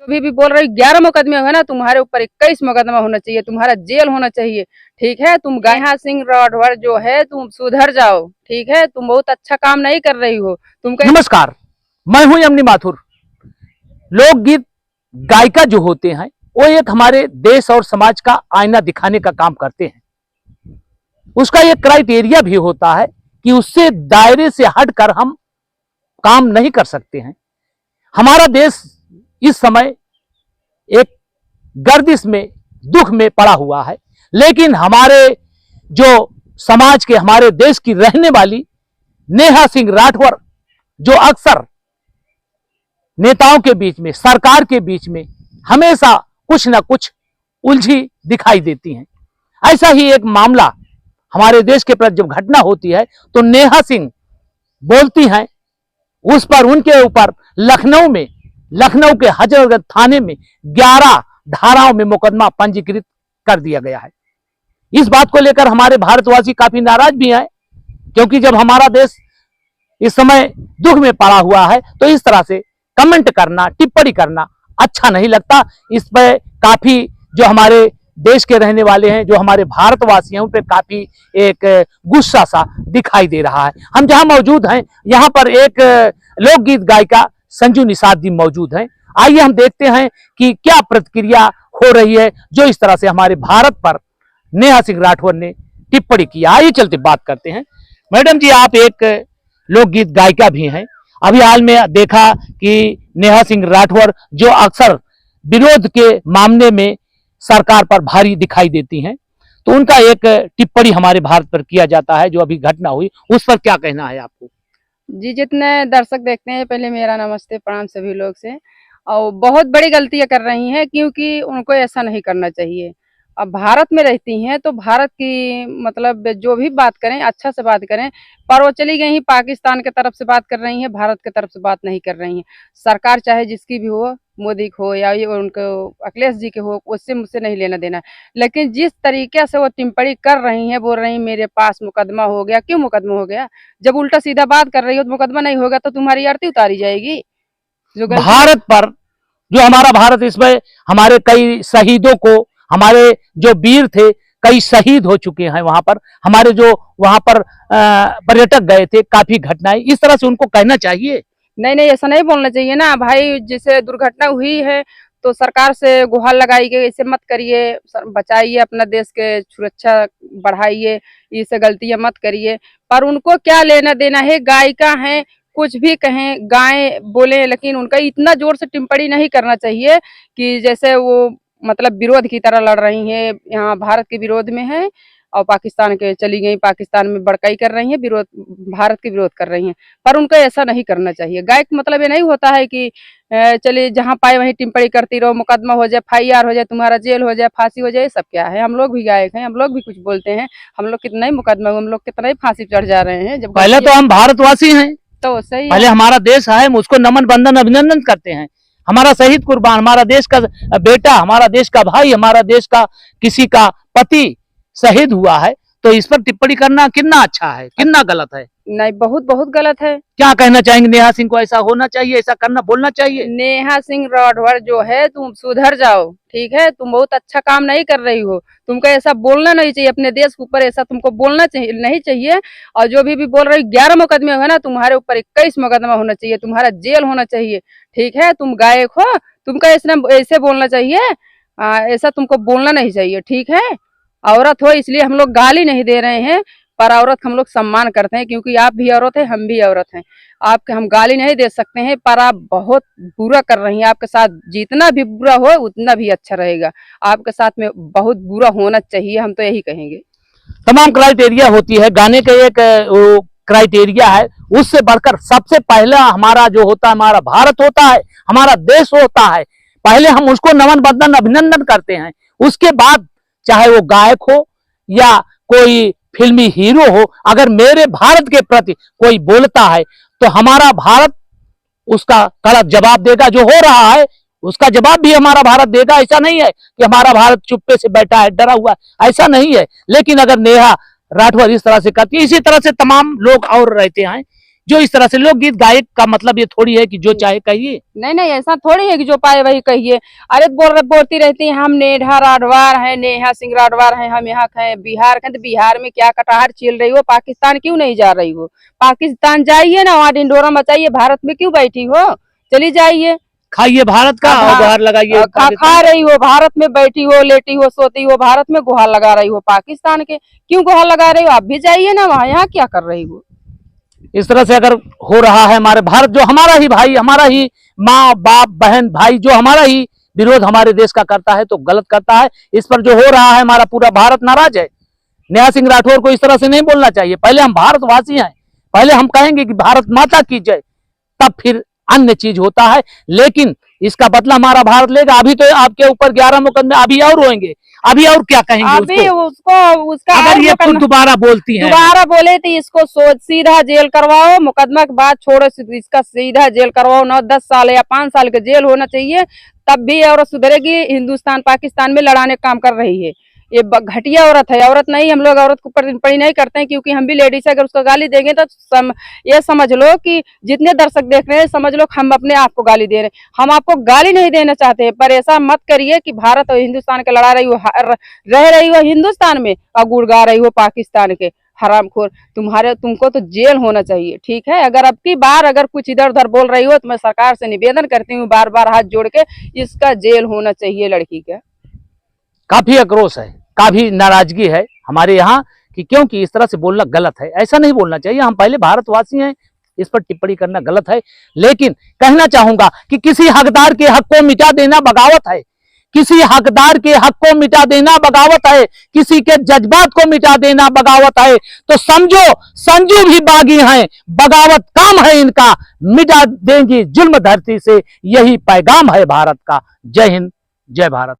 जो भी बोल रही 11 मुकदमे है ना, तुम्हारे ऊपर 21 मुकदमा होना चाहिए, तुम्हारा जेल होना चाहिए। ठीक है, तुम नेहा सिंह राठौर जो है तुम सुधर जाओ। ठीक है, तुम बहुत अच्छा काम नहीं कर रही हो। नमस्कार, मैं हूं यमनी माथुर। लोकगीत गायिका जो होते हैं वो एक हमारे देश और समाज का आईना दिखाने का काम करते हैं। उसका एक क्राइटेरिया भी होता है कि उससे दायरे से हटकर हम काम नहीं कर सकते हैं। हमारा देश इस समय एक गर्दिश में, दुख में पड़ा हुआ है, लेकिन हमारे जो समाज के, हमारे देश की रहने वाली नेहा सिंह राठौर जो अक्सर नेताओं के बीच में, सरकार के बीच में हमेशा कुछ ना कुछ उलझी दिखाई देती हैं। ऐसा ही एक मामला हमारे देश के प्रति जब घटना होती है तो नेहा सिंह बोलती हैं, उस पर, उनके ऊपर लखनऊ के हजरतगंज थाने में 11 धाराओं में मुकदमा पंजीकृत कर दिया गया है। इस बात को लेकर हमारे भारतवासी काफी नाराज भी हैं, क्योंकि जब हमारा देश इस समय दुख में पड़ा हुआ है तो इस तरह से कमेंट करना, टिप्पणी करना अच्छा नहीं लगता। इस पर काफी जो हमारे देश के रहने वाले हैं, जो हमारे भारतवासी हैं, उन पर काफी एक गुस्सा सा दिखाई दे रहा है। हम जहां मौजूद हैं यहां पर एक लोकगीत गायिका संजू निषाद जी मौजूद हैं। आइए हम देखते हैं कि क्या प्रतिक्रिया हो रही है जो इस तरह से हमारे भारत पर नेहा सिंह राठौर ने टिप्पणी की। आइए चलते बात करते हैं। मैडम जी, आप एक लोकगीत गायिका भी हैं। अभी हाल में देखा कि नेहा सिंह राठौर जो अक्सर विरोध के मामले में सरकार पर भारी दिखाई देती हैं, तो उनका एक टिप्पणी हमारे भारत पर किया जाता है जो अभी घटना हुई, उस पर क्या कहना है आपको? जी, जितने दर्शक देखते हैं, पहले मेरा नमस्ते प्रणाम सभी लोग से। और बहुत बड़ी गलतियां कर रही हैं, क्योंकि उनको ऐसा नहीं करना चाहिए। अब भारत में रहती हैं तो भारत की मतलब जो भी बात करें अच्छा से बात करें, पर वो चली गई पाकिस्तान के तरफ से बात कर रही हैं, भारत के तरफ से बात नहीं कर रही हैं। सरकार चाहे जिसकी भी हो, मोदी की हो या ये उनको अखिलेश जी के हो, उससे मुझसे नहीं लेना देना। लेकिन जिस तरीके से वो टिप्पणी कर रही हैं, बोल रही हैं मेरे पास मुकदमा हो गया। क्यों मुकदमा हो गया? जब उल्टा सीधा बात कर रही हो तो मुकदमा नहीं होगा तो तुम्हारी आरती उतारी जाएगी। जो भारत पर, जो हमारा भारत, इसमें हमारे कई शहीदों को, हमारे जो वीर थे कई शहीद हो चुके हैं। वहां पर हमारे जो वहां पर पर्यटक गए थे, काफी घटनाएं, इस तरह से उनको कहना चाहिए। नहीं नहीं, ऐसा नहीं बोलना चाहिए ना भाई। जैसे दुर्घटना हुई है तो सरकार से गुहार लगाई गई, ऐसे मत करिए, बचाइए, अपना देश के सुरक्षा बढ़ाइए, इससे गलतियां मत करिए। पर उनको क्या लेना देना है? गायिका हैं, कुछ भी कहें, गाएं बोले, लेकिन उनका इतना जोर से टिप्पणी नहीं करना चाहिए कि जैसे वो मतलब विरोध की तरह लड़ रही हैं। यहाँ भारत के विरोध में है और पाकिस्तान के चली गई, पाकिस्तान में बड़काई कर रही हैं, विरोध, भारत के विरोध कर रही हैं। पर उनको ऐसा नहीं करना चाहिए। गायक मतलब ये नहीं होता है कि चलिए जहाँ पाए वहीं टिप्पणी करती रहो, मुकदमा हो जाए, FIR हो जाए, तुम्हारा जेल हो जाए, फांसी हो जाए। सब क्या है? हम लोग भी गायक हैं, हम लोग भी कुछ बोलते हैं। हम लोग कितना ही मुकदमा, हम लोग कितना ही फांसी चढ़ जा रहे हैं। जब पहले तो हम भारतवासी हैं, तो सही, पहले हमारा देश है, हम उसको नमन बंदन अभिनंदन करते हैं। हमारा शहीद कुर्बान, हमारा देश का बेटा, हमारा देश का भाई, हमारा देश का किसी का पति शहीद हुआ है, तो इस पर टिप्पणी करना कितना अच्छा है, कितना गलत है? नहीं, बहुत बहुत गलत है। क्या कहना चाहेंगे? नेहा सिंह को ऐसा होना चाहिए, ऐसा करना, बोलना चाहिए? नेहा सिंह राठौर जो है तुम सुधर जाओ। ठीक है, तुम बहुत अच्छा काम नहीं कर रही हो। तुमको ऐसा बोलना नहीं चाहिए, अपने देश के ऊपर ऐसा तुमको बोलना चाहिए नहीं चाहिए। और जो भी बोल रही 11 मुकदमे है ना, तुम्हारे ऊपर 21 मुकदमा होना चाहिए, तुम्हारा जेल होना चाहिए। ठीक है, तुम गायक हो, तुमको ऐसे बोलना चाहिए, ऐसा तुमको बोलना नहीं चाहिए। ठीक है, औरत हो इसलिए हम लोग गाली नहीं दे रहे हैं, पर औरत हम लोग सम्मान करते हैं, क्योंकि आप भी औरत है, हम भी औरत हैं। आपके हम गाली नहीं दे सकते हैं, पर आप बहुत बुरा कर रही हैं। आपके साथ जितना भी बुरा हो उतना भी अच्छा रहेगा। आपके साथ में बहुत बुरा होना चाहिए, हम तो यही कहेंगे। तमाम क्राइटेरिया होती है, गाने का एक क्राइटेरिया है, उससे बढ़कर सबसे पहला हमारा जो होता है, हमारा भारत होता है, हमारा देश होता है। पहले हम उसको नमन बंदन अभिनंदन करते हैं, उसके बाद चाहे वो गायक हो या कोई फिल्मी हीरो हो, अगर मेरे भारत के प्रति कोई बोलता है तो हमारा भारत उसका कड़क जवाब देगा। जो हो रहा है उसका जवाब भी हमारा भारत देगा। ऐसा नहीं है कि हमारा भारत चुप्पे से बैठा है, डरा हुआ, ऐसा नहीं है। लेकिन अगर नेहा राठौर इस तरह से करती है, इसी तरह से तमाम लोग और रहते हैं जो इस तरह से लोकगीत गायक का मतलब ये थोड़ी है कि जो चाहे कहिए। नहीं नहीं, ऐसा थोड़ी है कि जो पाए वही कहिए। अरे बोलती रहती है हम नेढ़ा राठवार है, नेहा सिंह राठवार है, हम यहाँ हैं बिहार के। तो बिहार में क्या कटार चल रही हो? पाकिस्तान क्यों नहीं जा रही हो? पाकिस्तान जाइए ना, वहाँ ढिंडोरा मचाइए। भारत में क्यों बैठी हो? चली जाइए, खाइए भारत का और गुहार लगाइए खा रही हो। भारत में बैठी हो, लेटी हो, सोती हो, भारत में गुहार लगा रही हो। पाकिस्तान के क्यों गुहार लगा रही हो? आप भी जाइए ना वहाँ, यहाँ क्या कर रही हो? इस तरह से अगर हो रहा है हमारे भारत, जो हमारा ही भाई, हमारा ही माँ बाप बहन भाई, जो हमारा ही विरोध हमारे देश का करता है तो गलत करता है। इस पर जो हो रहा है हमारा पूरा भारत नाराज है। नेहा सिंह राठौर को इस तरह से नहीं बोलना चाहिए। पहले हम भारतवासी हैं, पहले हम कहेंगे कि भारत माता की जय, तब फिर अन्य चीज होता है। लेकिन इसका बदला हमारा भारत लेगा। अभी तो आपके ऊपर 11 मुकदमे अभी और होंगे, अभी और क्या कहेंगे अभी उसको उसका अगर ये खुद दोबारा बोलती हैं। दोबारा बोले तो इसको सीधा जेल करवाओ, मुकदमा के बाद छोड़ो, इसका सीधा जेल करवाओ। 9-10 साल या 5 साल का जेल होना चाहिए, तब भी औरत सुधरेगी। हिंदुस्तान पाकिस्तान में लड़ाने का काम कर रही है। ये घटिया औरत है। औरत नहीं, हम लोग औरत को पड़ी नहीं करते हैं, क्योंकि हम भी लेडीज है। अगर उसको गाली देंगे तो ये समझ लो कि जितने दर्शक देख रहे हैं समझ लो हम अपने आप को गाली दे रहे हैं। हम आपको गाली नहीं देना चाहते, पर ऐसा मत करिए कि भारत और हिंदुस्तान के लड़ा रही हो, रह रही हो हिंदुस्तान में और गुड़ गा रही हो पाकिस्तान के। हरामखोर, तुमको तो जेल होना चाहिए, ठीक है? अगर अब की बार अगर कुछ इधर उधर बोल रही हो तो मैं सरकार से निवेदन करती हूँ, बार बार हाथ जोड़ के, इसका जेल होना चाहिए लड़की का। काफी आक्रोश है, काफी नाराजगी है हमारे यहाँ कि क्योंकि इस तरह से बोलना गलत है। ऐसा नहीं बोलना चाहिए। हम पहले भारतवासी हैं, इस पर टिप्पणी करना गलत है। लेकिन कहना चाहूंगा कि किसी हकदार के हक को मिटा देना बगावत है, किसी हकदार के हक को मिटा देना बगावत है, किसी के जज्बात को मिटा देना बगावत है। तो समझो संजू भी बागी हैं, बगावत काम है इनका, मिटा देंगी जुल्म धरती से, यही पैगाम है भारत का। जय हिंद, जय भारत।